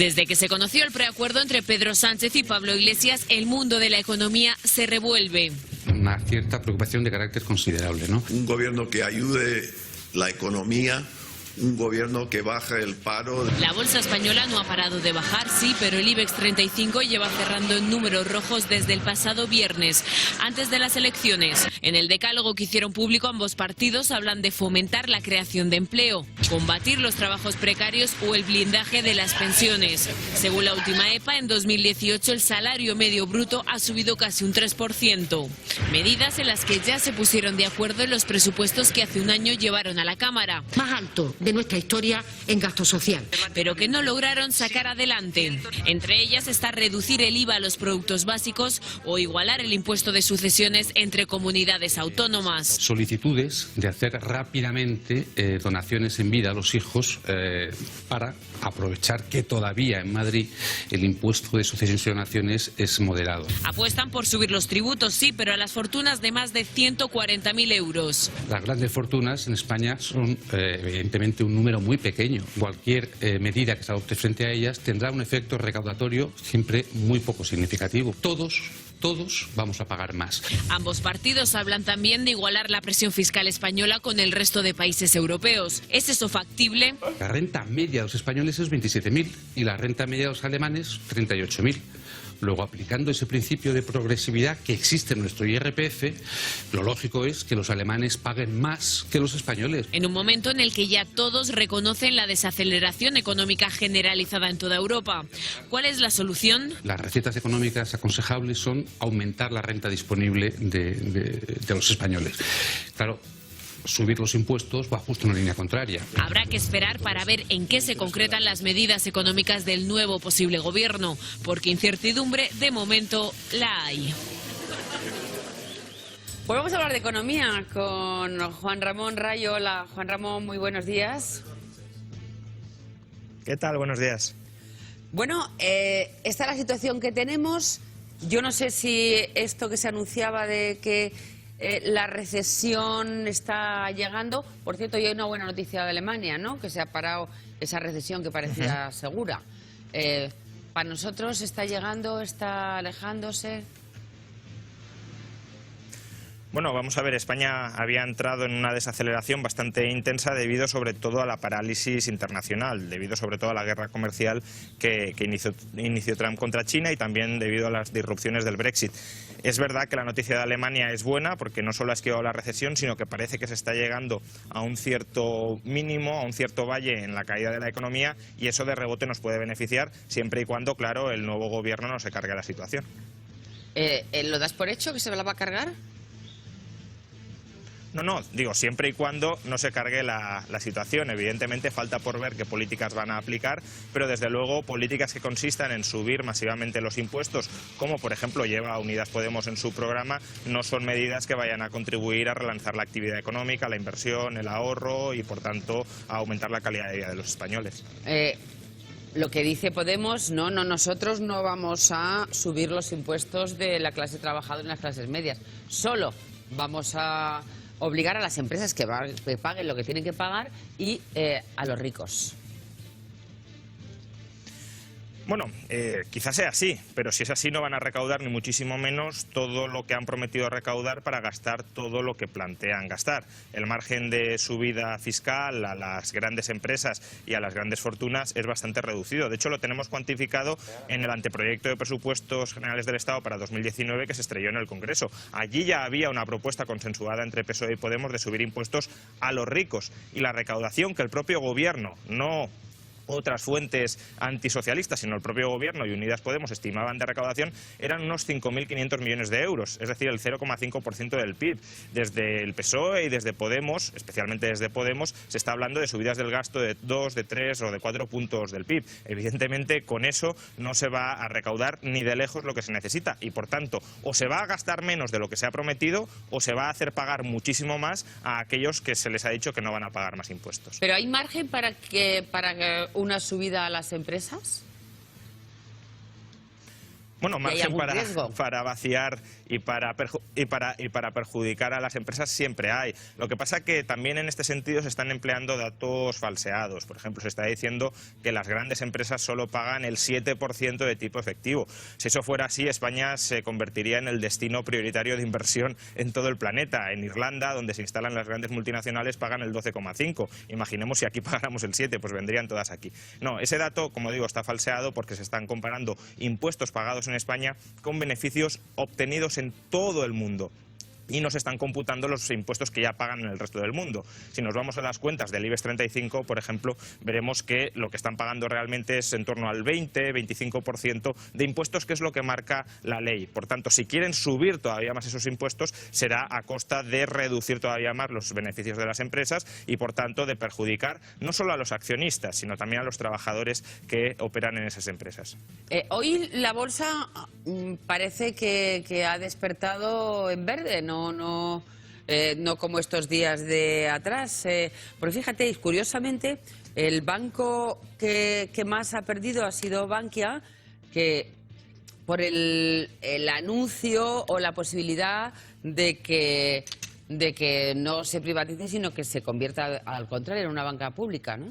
Desde que se conoció el preacuerdo entre Pedro Sánchez y Pablo Iglesias, el mundo de la economía se revuelve. Una cierta preocupación de carácter considerable, ¿no? Un gobierno que ayude la economía, un gobierno que baje el paro. La bolsa española no ha parado de bajar, sí, pero el IBEX 35 lleva cerrando en números rojos desde el pasado viernes, antes de las elecciones. En el decálogo que hicieron público ambos partidos hablan de fomentar la creación de empleo, combatir los trabajos precarios o el blindaje de las pensiones. Según la última EPA, en 2018 el salario medio bruto ha subido casi un 3%. Medidas en las que ya se pusieron de acuerdo en los presupuestos que hace un año llevaron a la Cámara. Más alto de nuestra historia en gasto social. Pero que no lograron sacar adelante. Entre ellas está reducir el IVA a los productos básicos o igualar el impuesto de sucesiones entre comunidades autónomas. Solicitudes de hacer rápidamente donaciones en vida a los hijos para aprovechar que todavía en Madrid el impuesto de sucesiones y donaciones es moderado. Apuestan por subir los tributos, sí, pero a las fortunas de más de 140.000 euros. Las grandes fortunas en España son evidentemente un número muy pequeño. Cualquier medida que se adopte frente a ellas tendrá un efecto recaudatorio siempre muy poco significativo. Todos vamos a pagar más. Ambos partidos hablan también de igualar la presión fiscal española con el resto de países europeos. ¿Es eso factible? La renta media de los españoles es 27.000 y la renta media de los alemanes 38.000. Luego, aplicando ese principio de progresividad que existe en nuestro IRPF, lo lógico es que los alemanes paguen más que los españoles. En un momento en el que ya todos reconocen la desaceleración económica generalizada en toda Europa. ¿Cuál es la solución? Las recetas económicas aconsejables son aumentar la renta disponible de los españoles. Claro, subir los impuestos va justo en la línea contraria. Habrá que esperar para ver en qué se concretan las medidas económicas del nuevo posible gobierno, porque incertidumbre de momento la hay. Pues vamos a hablar de economía con Juan Ramón Rayo. Hola, Juan Ramón, muy buenos días. ¿Qué tal? Buenos días. Bueno, esta es la situación que tenemos. Yo no sé si esto que se anunciaba de que la recesión está llegando. Por cierto, hoy hay una buena noticia de Alemania, ¿no? Que se ha parado esa recesión que parecía segura. ¿Para nosotros está llegando, está alejándose? Bueno, vamos a ver, España había entrado en una desaceleración bastante intensa debido sobre todo a la parálisis internacional, debido sobre todo a la guerra comercial que inició Trump contra China y también debido a las disrupciones del Brexit. Es verdad que la noticia de Alemania es buena porque no solo ha esquivado la recesión, sino que parece que se está llegando a un cierto mínimo, a un cierto valle en la caída de la economía y eso de rebote nos puede beneficiar siempre y cuando, claro, el nuevo gobierno no se cargue la situación. ¿Lo das por hecho que se la va a cargar? No, digo, siempre y cuando no se cargue la situación. Evidentemente falta por ver qué políticas van a aplicar, pero desde luego políticas que consistan en subir masivamente los impuestos, como por ejemplo lleva Unidas Podemos en su programa, no son medidas que vayan a contribuir a relanzar la actividad económica, la inversión, el ahorro y por tanto a aumentar la calidad de vida de los españoles. Lo que dice Podemos, nosotros no vamos a subir los impuestos de la clase trabajadora en las clases medias, solo vamos a obligar a las empresas que paguen lo que tienen que pagar y a los ricos. Bueno, quizás sea así, pero si es así no van a recaudar ni muchísimo menos todo lo que han prometido recaudar para gastar todo lo que plantean gastar. El margen de subida fiscal a las grandes empresas y a las grandes fortunas es bastante reducido. De hecho, lo tenemos cuantificado en el anteproyecto de presupuestos generales del Estado para 2019 que se estrelló en el Congreso. Allí ya había una propuesta consensuada entre PSOE y Podemos de subir impuestos a los ricos y la recaudación que el propio gobierno, no otras fuentes antisocialistas, sino el propio gobierno y Unidas Podemos estimaban de recaudación, eran unos 5.500 millones de euros, es decir, el 0,5% del PIB. Desde el PSOE y desde Podemos, especialmente desde Podemos, se está hablando de subidas del gasto de 2, de 3 o de 4 puntos del PIB. Evidentemente, con eso no se va a recaudar ni de lejos lo que se necesita y, por tanto, o se va a gastar menos de lo que se ha prometido o se va a hacer pagar muchísimo más a aquellos que se les ha dicho que no van a pagar más impuestos. ¿Pero hay margen para que una subida a las empresas? Bueno, ¿Y hay margen algún riesgo? para vaciar y para perjudicar a las empresas siempre hay. Lo que pasa que también en este sentido se están empleando datos falseados. Por ejemplo, se está diciendo que las grandes empresas solo pagan el 7% de tipo efectivo. Si eso fuera así, España se convertiría en el destino prioritario de inversión en todo el planeta. En Irlanda, donde se instalan las grandes multinacionales, pagan el 12,5%. Imaginemos si aquí pagáramos el 7%, pues vendrían todas aquí. No, ese dato, como digo, está falseado porque se están comparando impuestos pagados en España con beneficios obtenidos en todo el mundo. Y nos están computando los impuestos que ya pagan en el resto del mundo. Si nos vamos a las cuentas del IBEX 35, por ejemplo, veremos que lo que están pagando realmente es en torno al 20-25% de impuestos, que es lo que marca la ley. Por tanto, si quieren subir todavía más esos impuestos, será a costa de reducir todavía más los beneficios de las empresas y, por tanto, de perjudicar no solo a los accionistas, sino también a los trabajadores que operan en esas empresas. Hoy la bolsa parece que ha despertado en verde, no como estos días de atrás. Porque fíjate, curiosamente, el banco que más ha perdido ha sido Bankia, que por el anuncio o la posibilidad de que no se privatice, sino que se convierta, al contrario, en una banca pública, ¿no?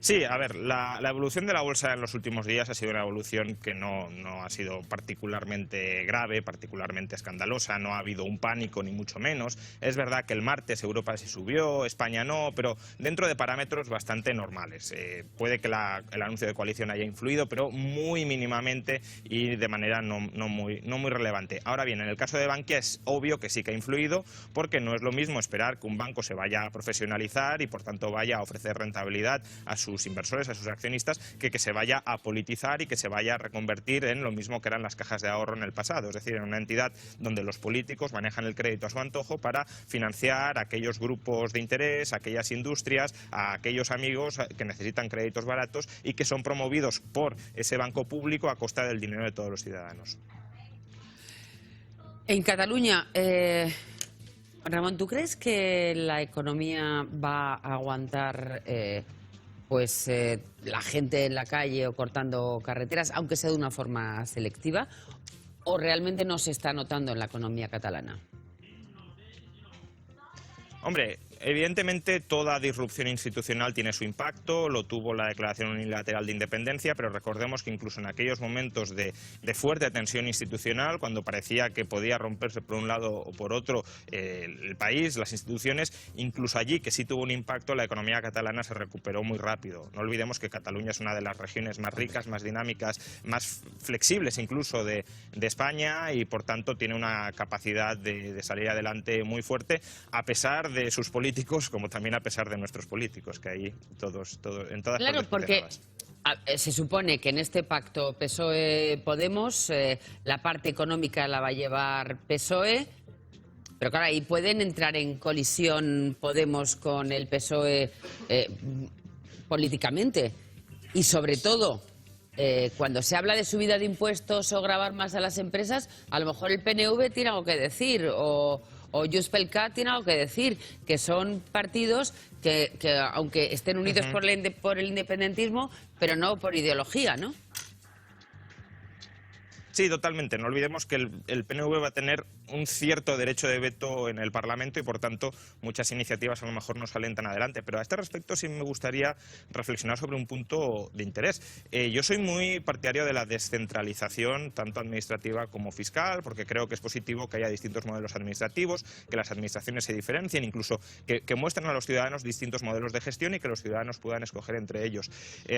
Sí, a ver, la evolución de la bolsa en los últimos días ha sido una evolución que no ha sido particularmente grave, particularmente escandalosa, no ha habido un pánico ni mucho menos. Es verdad que el martes Europa sí subió, España no, pero dentro de parámetros bastante normales. Puede que el anuncio de coalición haya influido, pero muy mínimamente y de manera no muy relevante. Ahora bien, en el caso de Bankia es obvio que sí que ha influido, porque no es lo mismo esperar que un banco se vaya a profesionalizar y por tanto vaya a ofrecer rentabilidad a sus inversores, a sus accionistas, que se vaya a politizar y que se vaya a reconvertir en lo mismo que eran las cajas de ahorro en el pasado, es decir, en una entidad donde los políticos manejan el crédito a su antojo para financiar a aquellos grupos de interés, a aquellas industrias, a aquellos amigos que necesitan créditos baratos y que son promovidos por ese banco público a costa del dinero de todos los ciudadanos. En Cataluña, Ramón, ¿tú crees que la economía va a aguantar la gente en la calle o cortando carreteras, aunque sea de una forma selectiva, o realmente no se está notando en la economía catalana? Hombre, evidentemente toda disrupción institucional tiene su impacto, lo tuvo la declaración unilateral de independencia, pero recordemos que incluso en aquellos momentos de fuerte tensión institucional, cuando parecía que podía romperse por un lado o por otro el país, las instituciones, incluso allí que sí tuvo un impacto, la economía catalana se recuperó muy rápido. No olvidemos que Cataluña es una de las regiones más ricas, más dinámicas, más flexibles incluso de España y por tanto tiene una capacidad de salir adelante muy fuerte, a pesar de sus políticos, como también a pesar de nuestros políticos, que ahí en todas Claro, partes porque se supone que en este pacto PSOE-Podemos la parte económica la va a llevar PSOE, pero claro, ahí pueden entrar en colisión Podemos con el PSOE políticamente. Y sobre todo, cuando se habla de subida de impuestos o gravar más a las empresas, a lo mejor el PNV tiene algo que decir, o Junts pel Cat tiene algo que decir, que son partidos que aunque estén unidos por el independentismo, pero no por ideología, ¿no? Sí, totalmente. No olvidemos que el PNV va a tener un cierto derecho de veto en el Parlamento y, por tanto, muchas iniciativas a lo mejor no salen tan adelante. Pero a este respecto sí me gustaría reflexionar sobre un punto de interés. Yo soy muy partidario de la descentralización, tanto administrativa como fiscal, porque creo que es positivo que haya distintos modelos administrativos, que las administraciones se diferencien, incluso que muestren a los ciudadanos distintos modelos de gestión y que los ciudadanos puedan escoger entre ellos.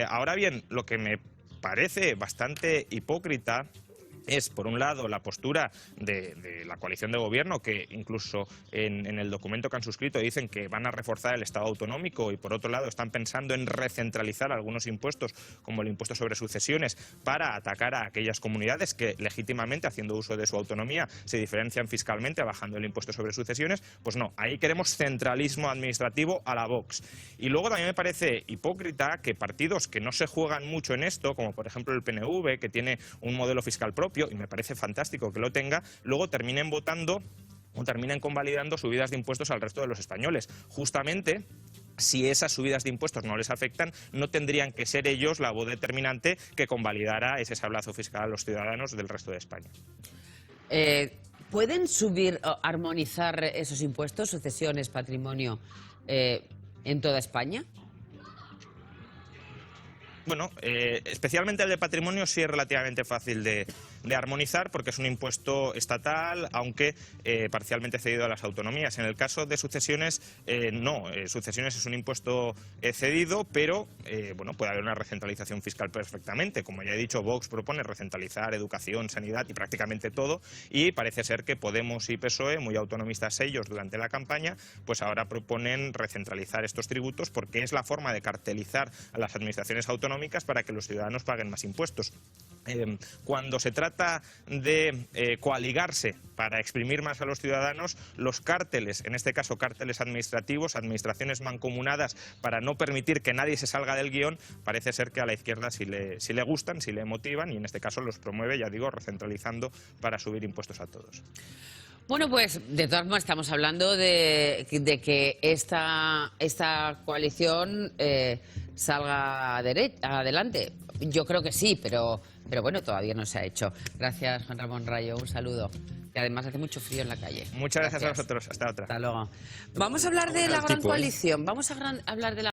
Ahora bien, lo que me parece bastante hipócrita es, por un lado, la postura de la coalición de gobierno, que incluso en el documento que han suscrito dicen que van a reforzar el Estado autonómico y, por otro lado, están pensando en recentralizar algunos impuestos, como el impuesto sobre sucesiones, para atacar a aquellas comunidades que legítimamente, haciendo uso de su autonomía, se diferencian fiscalmente bajando el impuesto sobre sucesiones. Pues no, ahí queremos centralismo administrativo a la Vox. Y luego también me parece hipócrita que partidos que no se juegan mucho en esto, como por ejemplo el PNV, que tiene un modelo fiscal propio, y me parece fantástico que lo tenga, luego terminen votando o terminen convalidando subidas de impuestos al resto de los españoles, justamente si esas subidas de impuestos no les afectan, no tendrían que ser ellos la voz determinante que convalidara ese sablazo fiscal a los ciudadanos del resto de España. ¿Pueden subir o armonizar esos impuestos, sucesiones, patrimonio, en toda España? Bueno, especialmente el de patrimonio sí es relativamente fácil de armonizar porque es un impuesto estatal, aunque parcialmente cedido a las autonomías. En el caso de sucesiones, no. Sucesiones es un impuesto cedido, pero bueno, puede haber una recentralización fiscal perfectamente. Como ya he dicho, Vox propone recentralizar educación, sanidad y prácticamente todo, y parece ser que Podemos y PSOE, muy autonomistas ellos durante la campaña, pues ahora proponen recentralizar estos tributos porque es la forma de cartelizar a las administraciones autonómicas para que los ciudadanos paguen más impuestos. Cuando se trata de coaligarse para exprimir más a los ciudadanos, los cárteles, en este caso cárteles administrativos, administraciones mancomunadas para no permitir que nadie se salga del guión, parece ser que a la izquierda sí le gustan, sí le motivan y en este caso los promueve, ya digo, recentralizando para subir impuestos a todos. Bueno, pues de todas formas estamos hablando de que esta coalición salga adelante. Yo creo que sí, pero bueno, todavía no se ha hecho. Gracias, Juan Ramón Rayo. Un saludo. Y además hace mucho frío en la calle. Muchas gracias a vosotros. Hasta otra. Hasta luego. Vamos a hablar de la gran coalición. Vamos a hablar de la